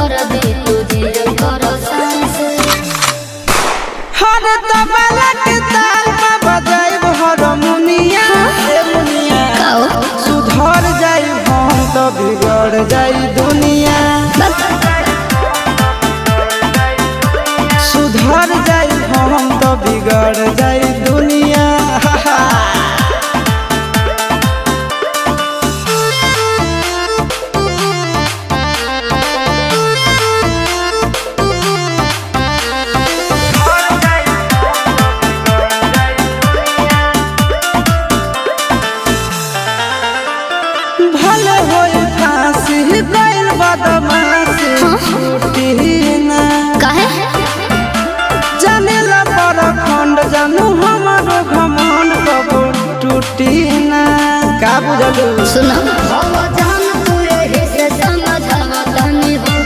कर दे तुझे करो सांस हर तबला के ताल में बजाइब हारमोनिया ए मुनिया सुधर जाई हम तो बिगड़ जाई दुनिया सुधर जाई हम तो बिगड़ जाई दुनिया भले होई फांसी गइल बदमाशी छूटी ना काहे जानेला पर खंड जानू हमारो घमंड कबो टूटी ना का बुझलू सुना